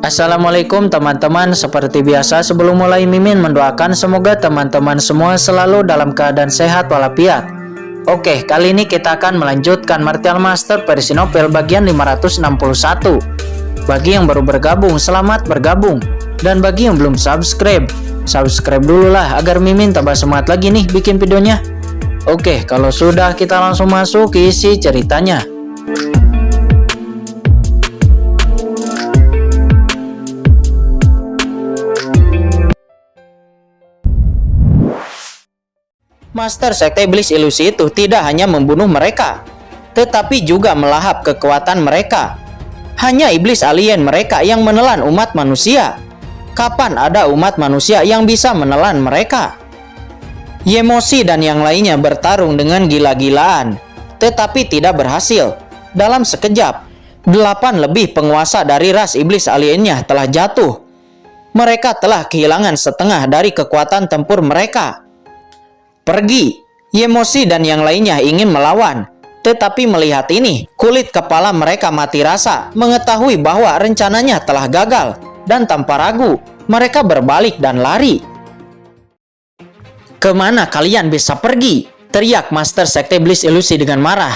Assalamualaikum teman-teman. Seperti biasa sebelum mulai Mimin mendoakan semoga teman-teman semua selalu dalam keadaan sehat walafiat. Oke, kali ini kita akan melanjutkan Martial Master versi novel bagian 561. Bagi yang baru bergabung, selamat bergabung. Dan bagi yang belum subscribe dulu lah agar Mimin tambah semangat lagi nih bikin videonya. Oke, kalau sudah kita langsung masuk ke isi ceritanya. Master Sekte Iblis Ilusi itu tidak hanya membunuh mereka, tetapi juga melahap kekuatan mereka. Hanya iblis alien mereka yang menelan umat manusia. Kapan ada umat manusia yang bisa menelan mereka? Yemosi dan yang lainnya bertarung dengan gila-gilaan, tetapi tidak berhasil. Dalam sekejap, 8 lebih penguasa dari ras iblis aliennya telah jatuh. Mereka telah kehilangan setengah dari kekuatan tempur mereka. Pergi, Yemosi dan yang lainnya ingin melawan, tetapi melihat ini, kulit kepala mereka mati rasa, mengetahui bahwa rencananya telah gagal, dan tanpa ragu, mereka berbalik dan lari. Kemana kalian bisa pergi? Teriak Master Sekte Iblis Ilusi dengan marah.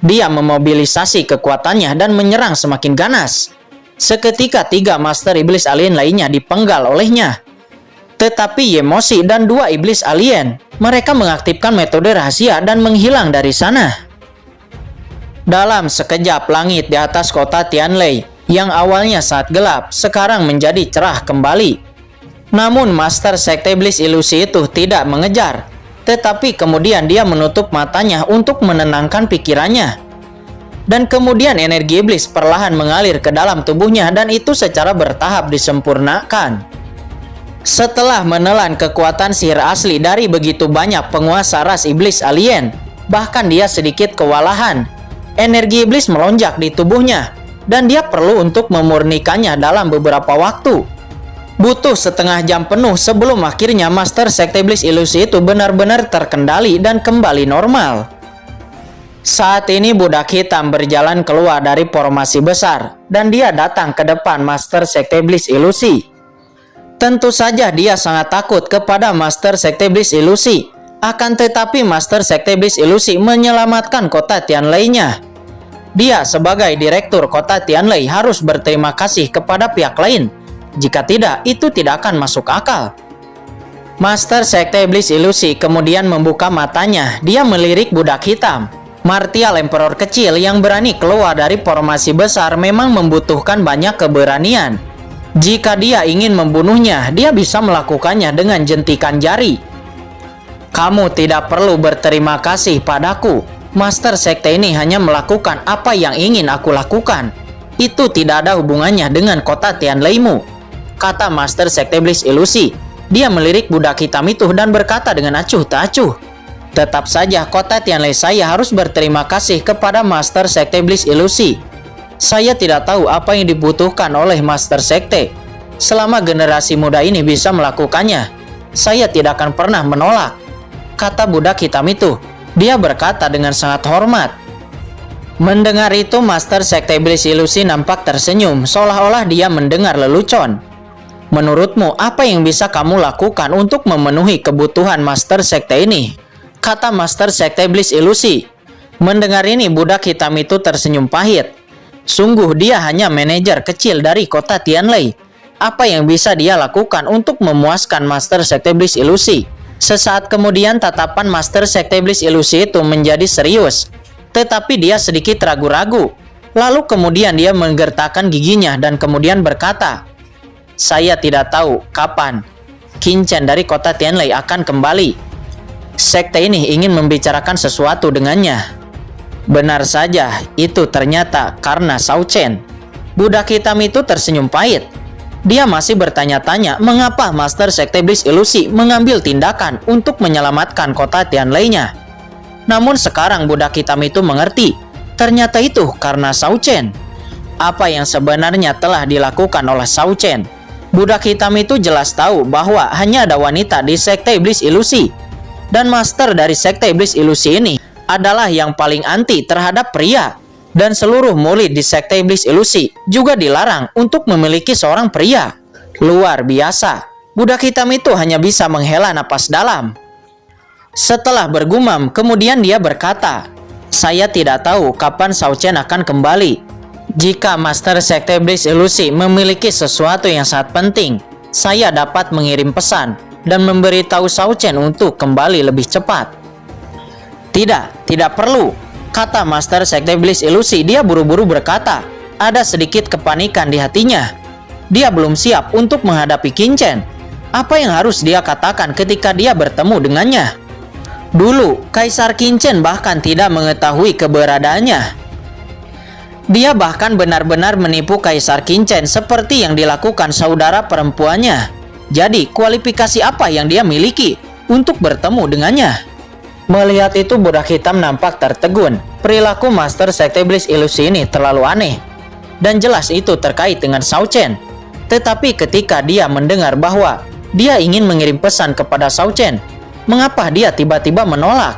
Dia memobilisasi kekuatannya dan menyerang semakin ganas. Seketika 3 Master Iblis Alien lainnya dipenggal olehnya. Tetapi Yemosi dan 2 iblis alien, mereka mengaktifkan metode rahasia dan menghilang dari sana. Dalam sekejap, langit di atas kota Tianlei yang awalnya sangat gelap, sekarang menjadi cerah kembali. Namun Master Sekte Iblis Ilusi itu tidak mengejar, tetapi kemudian dia menutup matanya untuk menenangkan pikirannya. Dan kemudian energi iblis perlahan mengalir ke dalam tubuhnya dan itu secara bertahap disempurnakan. Setelah menelan kekuatan sihir asli dari begitu banyak penguasa ras iblis alien, bahkan dia sedikit kewalahan. Energi iblis melonjak di tubuhnya, dan dia perlu untuk memurnikannya dalam beberapa waktu. Butuh setengah jam penuh sebelum akhirnya Master Sekte Iblis Ilusi itu benar-benar terkendali dan kembali normal. Saat ini budak hitam berjalan keluar dari formasi besar, dan dia datang ke depan Master Sekte Iblis Ilusi. Tentu saja dia sangat takut kepada Master Sekte Iblis Ilusi. Akan tetapi Master Sekte Iblis Ilusi menyelamatkan kota Tianlei-nya. Dia sebagai direktur kota Tianlei harus berterima kasih kepada pihak lain. Jika tidak, itu tidak akan masuk akal. Master Sekte Iblis Ilusi kemudian membuka matanya. Dia melirik budak hitam. Martial Emperor kecil yang berani keluar dari formasi besar memang membutuhkan banyak keberanian. Jika dia ingin membunuhnya, dia bisa melakukannya dengan jentikan jari. Kamu tidak perlu berterima kasih padaku. Master Sekte ini hanya melakukan apa yang ingin aku lakukan. Itu tidak ada hubungannya dengan kota Tianlei-mu, kata Master Sekte Iblis Ilusi. Dia melirik budak hitam itu dan berkata dengan acuh tak acuh. Tetap saja kota Tianlei saya harus berterima kasih kepada Master Sekte Iblis Ilusi. Saya tidak tahu apa yang dibutuhkan oleh Master Sekte. Selama generasi muda ini bisa melakukannya, saya tidak akan pernah menolak, kata budak hitam itu. Dia berkata dengan sangat hormat. Mendengar itu, Master Sekte Iblis Ilusi nampak tersenyum, seolah-olah dia mendengar lelucon. Menurutmu, apa yang bisa kamu lakukan untuk memenuhi kebutuhan Master Sekte ini? Kata Master Sekte Iblis Ilusi. Mendengar ini, budak hitam itu tersenyum pahit. Sungguh dia hanya manajer kecil dari kota Tianlei. Apa yang bisa dia lakukan untuk memuaskan Master Sekte Iblis Ilusi? Sesaat kemudian tatapan Master Sekte Iblis Ilusi itu menjadi serius. Tetapi dia sedikit ragu-ragu. Lalu kemudian dia menggertakkan giginya dan kemudian berkata, saya tidak tahu kapan Qin Chen dari kota Tianlei akan kembali. Sekte ini ingin membicarakan sesuatu dengannya. Benar saja, itu ternyata karena Shao Chen. Budak hitam itu tersenyum pahit. Dia masih bertanya-tanya mengapa Master Sekte Iblis Ilusi mengambil tindakan untuk menyelamatkan kota Tianlei-nya. Namun sekarang budak hitam itu mengerti, ternyata itu karena Shao Chen. Apa yang sebenarnya telah dilakukan oleh Shao Chen? Budak hitam itu jelas tahu bahwa hanya ada wanita di Sekte Iblis Ilusi. Dan Master dari Sekte Iblis Ilusi ini adalah yang paling anti terhadap pria. Dan seluruh murid di Sekte Iblis Ilusi juga dilarang untuk memiliki seorang pria. Luar biasa, budak hitam itu hanya bisa menghela napas dalam. Setelah bergumam, kemudian dia berkata, "Saya tidak tahu kapan Shao Chen akan kembali. Jika Master Sekte Iblis Ilusi memiliki sesuatu yang sangat penting, saya dapat mengirim pesan dan memberitahu Shao Chen untuk kembali lebih cepat." Tidak perlu, kata Master Sekte Iblis Ilusi. Dia buru-buru berkata. Ada sedikit kepanikan di hatinya. Dia belum siap untuk menghadapi Qin Chen. Apa yang harus dia katakan ketika dia bertemu dengannya? Dulu, Kaisar Qin Chen bahkan tidak mengetahui keberadaannya. Dia bahkan benar-benar menipu Kaisar Qin Chen seperti yang dilakukan saudara perempuannya. Jadi, kualifikasi apa yang dia miliki untuk bertemu dengannya? Melihat itu, budak hitam nampak tertegun. Perilaku Master Sekte Iblis Ilusi ini terlalu aneh. Dan jelas itu terkait dengan Shao Chen. Tetapi ketika dia mendengar bahwa dia ingin mengirim pesan kepada Shao Chen, mengapa dia tiba-tiba menolak?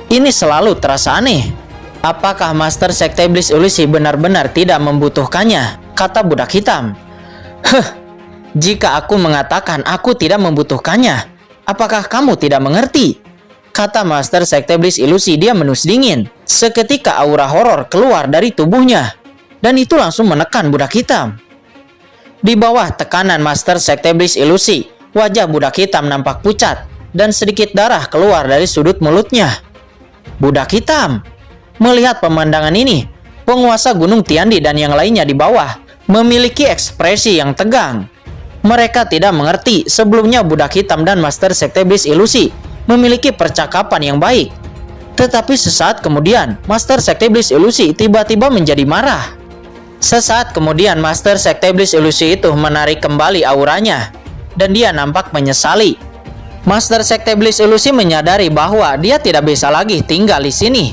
Ini selalu terasa aneh. Apakah Master Sekte Iblis Ilusi benar-benar tidak membutuhkannya? Kata budak hitam. Jika aku mengatakan aku tidak membutuhkannya, apakah kamu tidak mengerti? Kata Master Sekte Iblis Ilusi. Dia menus dingin. Seketika aura horor keluar dari tubuhnya, dan itu langsung menekan budak hitam. Di bawah tekanan Master Sekte Iblis Ilusi, wajah budak hitam nampak pucat dan sedikit darah keluar dari sudut mulutnya. Budak hitam melihat pemandangan ini. Penguasa Gunung Tiandi dan yang lainnya di bawah memiliki ekspresi yang tegang. Mereka tidak mengerti sebelumnya budak hitam dan Master Sekte Iblis Ilusi memiliki percakapan yang baik. Tetapi sesaat kemudian, Master Sekte Iblis Ilusi tiba-tiba menjadi marah. Sesaat kemudian, Master Sekte Iblis Ilusi itu menarik kembali auranya, dan dia nampak menyesali. Master Sekte Iblis Ilusi menyadari bahwa dia tidak bisa lagi tinggal di sini.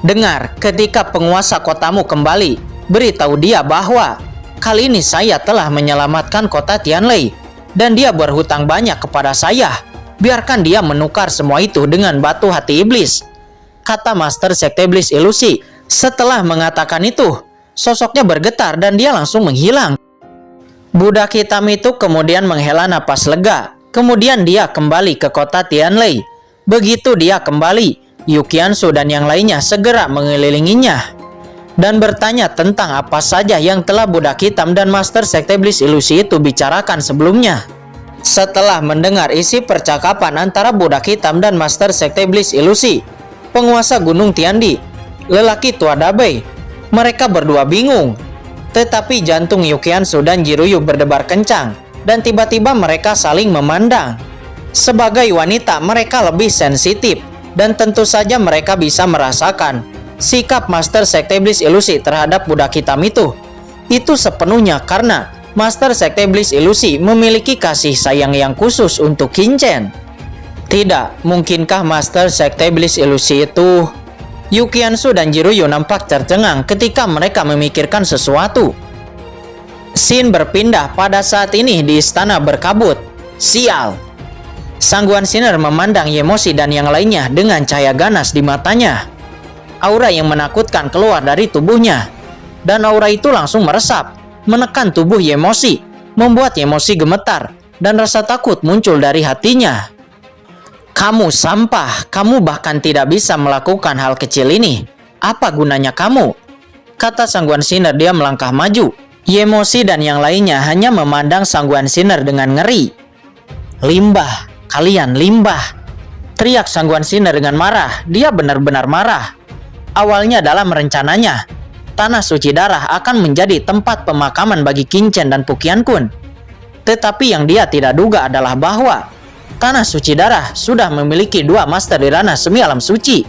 Dengar, ketika penguasa kotamu kembali, beritahu dia bahwa kali ini saya telah menyelamatkan kota Tianlei, dan dia berhutang banyak kepada saya. Biarkan dia menukar semua itu dengan batu hati iblis, kata Master Sekte Iblis Ilusi. Setelah mengatakan itu, sosoknya bergetar dan dia langsung menghilang. Budak hitam itu kemudian menghela napas lega. Kemudian dia kembali ke kota Tianlei. Begitu dia kembali, Yu Qianzu dan yang lainnya segera mengelilinginya dan bertanya tentang apa saja yang telah budak hitam dan Master Sekte Iblis Ilusi itu bicarakan sebelumnya. Setelah mendengar isi percakapan antara budak hitam dan Master Sekte Iblis Ilusi, penguasa Gunung Tiandi, lelaki tua Dabei, mereka berdua bingung. Tetapi jantung Yu Qianzu dan Jiruyu berdebar kencang, dan tiba-tiba mereka saling memandang. Sebagai wanita, mereka lebih sensitif, dan tentu saja mereka bisa merasakan sikap Master Sekte Iblis Ilusi terhadap budak hitam itu. Itu sepenuhnya karena Master Sekte Iblis Ilusi memiliki kasih sayang yang khusus untuk Qin Chen. Tidak, mungkinkah Master Sekte Iblis Ilusi itu? Yu Qianzu dan Jiruyu nampak tercengang ketika mereka memikirkan sesuatu. Scene berpindah pada saat ini di istana berkabut. Sial! Sangguan Sinner memandang Yemoshi dan yang lainnya dengan cahaya ganas di matanya. Aura yang menakutkan keluar dari tubuhnya, dan aura itu langsung meresap, menekan tubuh Yemoshi, membuat Yemoshi gemetar, dan rasa takut muncul dari hatinya. Kamu sampah, kamu bahkan tidak bisa melakukan hal kecil ini. Apa gunanya kamu? Kata Sangguan Sinner. Dia melangkah maju. Yemoshi dan yang lainnya hanya memandang Sangguan Sinner dengan ngeri. Limbah, kalian limbah, teriak Sangguan Sinner dengan marah. Dia benar-benar marah. Awalnya dalam rencananya, Tanah Suci Darah akan menjadi tempat pemakaman bagi Qin Chen dan Puqian Kun. Tetapi yang dia tidak duga adalah bahwa Tanah Suci Darah sudah memiliki dua master di ranah semi alam suci,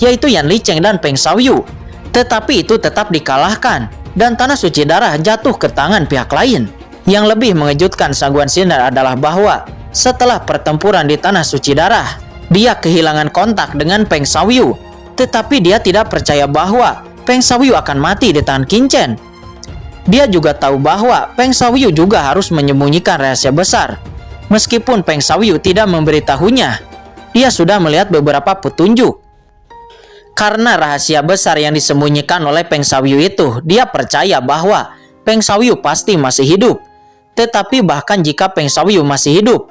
yaitu Yan Licheng dan Peng Xiaoyu. Tetapi itu tetap dikalahkan, dan Tanah Suci Darah jatuh ke tangan pihak lain. Yang lebih mengejutkan Sangguan Sinner adalah bahwa setelah pertempuran di Tanah Suci Darah, dia kehilangan kontak dengan Peng Xiaoyu. Tetapi dia tidak percaya bahwa Peng Xiaoyu akan mati di tangan Qin Chen. Dia juga tahu bahwa Peng Xiaoyu juga harus menyembunyikan rahasia besar. Meskipun Peng Xiaoyu tidak memberitahunya, dia sudah melihat beberapa petunjuk. Karena rahasia besar yang disembunyikan oleh Peng Xiaoyu itu, dia percaya bahwa Peng Xiaoyu pasti masih hidup. Tetapi bahkan jika Peng Xiaoyu masih hidup,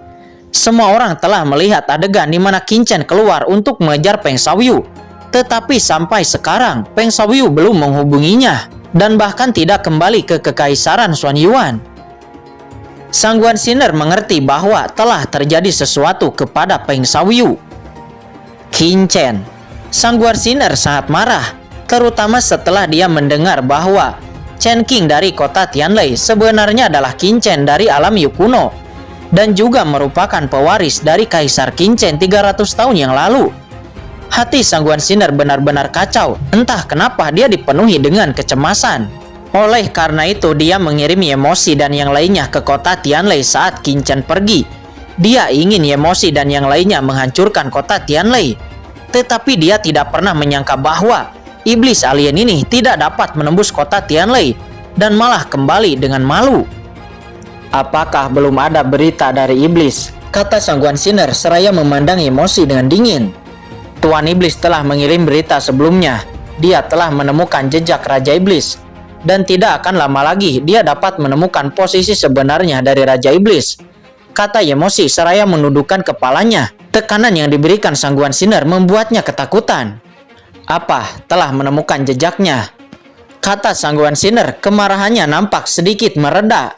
semua orang telah melihat adegan di mana Qin Chen keluar untuk mengejar Peng Xiaoyu. Tetapi sampai sekarang, Peng Xiaoyu belum menghubunginya dan bahkan tidak kembali ke Kekaisaran Xuan Yuan. Sang Guan Xiner mengerti bahwa telah terjadi sesuatu kepada Peng Xiaoyu. Qin Chen. Sang Guan Xiner sangat marah, terutama setelah dia mendengar bahwa Chen Qing dari kota Tianlei sebenarnya adalah Qin Chen dari alam Yu kuno dan juga merupakan pewaris dari Kaisar Qin Chen 300 tahun yang lalu. Hati Sang Guan Xiner benar-benar kacau, entah kenapa dia dipenuhi dengan kecemasan. Oleh karena itu dia mengirim Yemosi dan yang lainnya ke kota Tianlei saat Qin Chen pergi. Dia ingin Yemosi dan yang lainnya menghancurkan kota Tianlei. Tetapi dia tidak pernah menyangka bahwa iblis alien ini tidak dapat menembus kota Tianlei dan malah kembali dengan malu. Apakah belum ada berita dari iblis? Kata Sang Guan Xiner seraya memandang Yemosi dengan dingin. Tuan Iblis telah mengirim berita sebelumnya. Dia telah menemukan jejak Raja Iblis. Dan tidak akan lama lagi dia dapat menemukan posisi sebenarnya dari Raja Iblis. Kata Yemosi seraya menundukkan kepalanya. Tekanan yang diberikan Sang Guan Xiner membuatnya ketakutan. Apa? Telah menemukan jejaknya? Kata Sang Guan Xiner, kemarahannya nampak sedikit mereda.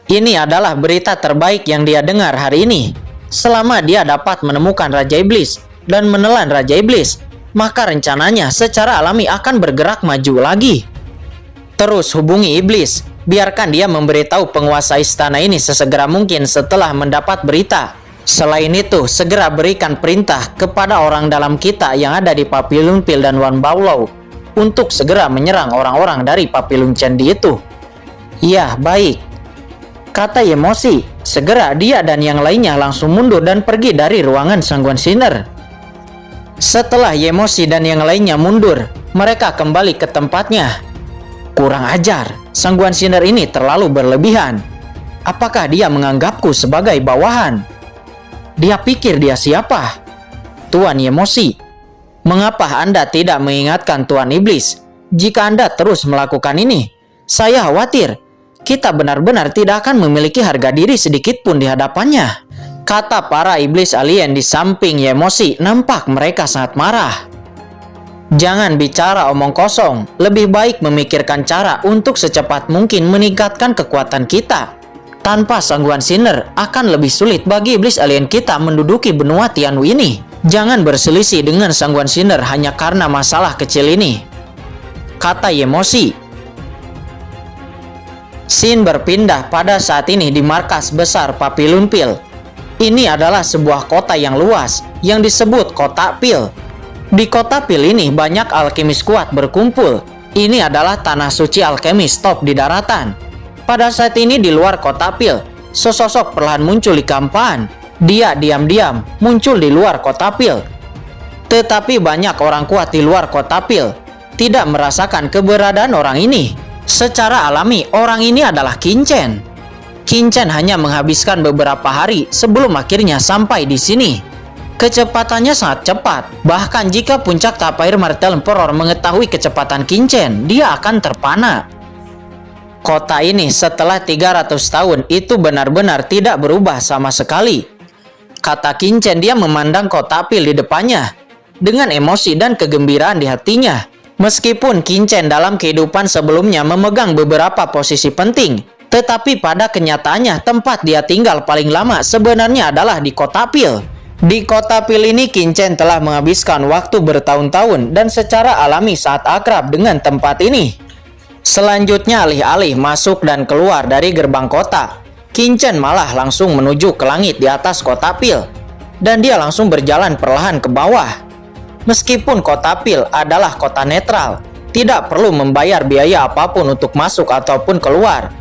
Ini adalah berita terbaik yang dia dengar hari ini. Selama dia dapat menemukan Raja Iblis dan menelan Raja Iblis, maka rencananya secara alami akan bergerak maju lagi. Terus hubungi iblis, biarkan dia memberitahu penguasa istana ini sesegera mungkin setelah mendapat berita. Selain itu, segera berikan perintah kepada orang dalam kita yang ada di Papilun Pil dan Wan Baolau untuk segera menyerang orang-orang dari Papilun Candi itu. Iya, baik. Kata Yemosi, segera dia dan yang lainnya langsung mundur dan pergi dari ruangan Sang Guan Xiner. Setelah Yemosi dan yang lainnya mundur, mereka kembali ke tempatnya. Kurang ajar, Sang Guan Xiner ini terlalu berlebihan. Apakah dia menganggapku sebagai bawahan? Dia pikir dia siapa? Tuan Yemosi, mengapa Anda tidak mengingatkan Tuan Iblis? Jika Anda terus melakukan ini, saya khawatir kita benar-benar tidak akan memiliki harga diri sedikit pun di hadapannya. Kata para iblis alien di samping Yemosi, nampak mereka sangat marah. Jangan bicara omong kosong, lebih baik memikirkan cara untuk secepat mungkin meningkatkan kekuatan kita. Tanpa Sang Guan Xiner, akan lebih sulit bagi iblis alien kita menduduki benua Tianwu ini. Jangan berselisih dengan Sang Guan Xiner hanya karena masalah kecil ini. Kata Yemosi. Scene berpindah pada saat ini di markas besar Papilun Pil. Ini adalah sebuah kota yang luas, yang disebut Kota Pil. Di Kota Pil ini banyak alkemis kuat berkumpul. Ini adalah tanah suci alkemis top di daratan. Pada saat ini di luar Kota Pil, sesosok perlahan muncul di kampaan. Dia diam-diam muncul di luar Kota Pil. Tetapi banyak orang kuat di luar Kota Pil tidak merasakan keberadaan orang ini. Secara alami, orang ini adalah Qin Chen. Qin Chen hanya menghabiskan beberapa hari sebelum akhirnya sampai di sini. Kecepatannya sangat cepat. Bahkan jika puncak Tapair Martel Emperor mengetahui kecepatan Qin Chen, dia akan terpana. Kota ini setelah 300 tahun itu benar-benar tidak berubah sama sekali. Kata Qin Chen, dia memandang Kota Pil di depannya dengan emosi dan kegembiraan di hatinya. Meskipun Qin Chen dalam kehidupan sebelumnya memegang beberapa posisi penting, tetapi pada kenyataannya tempat dia tinggal paling lama sebenarnya adalah di Kota Pil. Di Kota Pil ini Qin Chen telah menghabiskan waktu bertahun-tahun dan secara alami saat akrab dengan tempat ini. Selanjutnya alih-alih masuk dan keluar dari gerbang kota, Qin Chen malah langsung menuju ke langit di atas Kota Pil. Dan dia langsung berjalan perlahan ke bawah. Meskipun Kota Pil adalah kota netral, tidak perlu membayar biaya apapun untuk masuk ataupun keluar.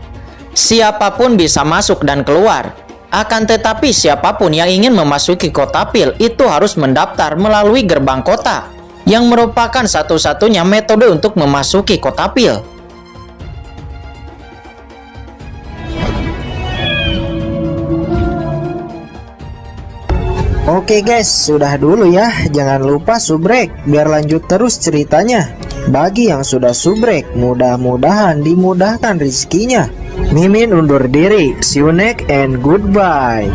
Siapapun bisa masuk dan keluar. Akan tetapi siapapun yang ingin memasuki Kota Pil itu harus mendaftar melalui gerbang kota, yang merupakan satu-satunya metode untuk memasuki Kota Pil. Oke guys, sudah dulu ya. Jangan lupa subrek biar lanjut terus ceritanya. Bagi yang sudah subrek, mudah-mudahan dimudahkan rezekinya. Mimin undur diri. See you next and goodbye.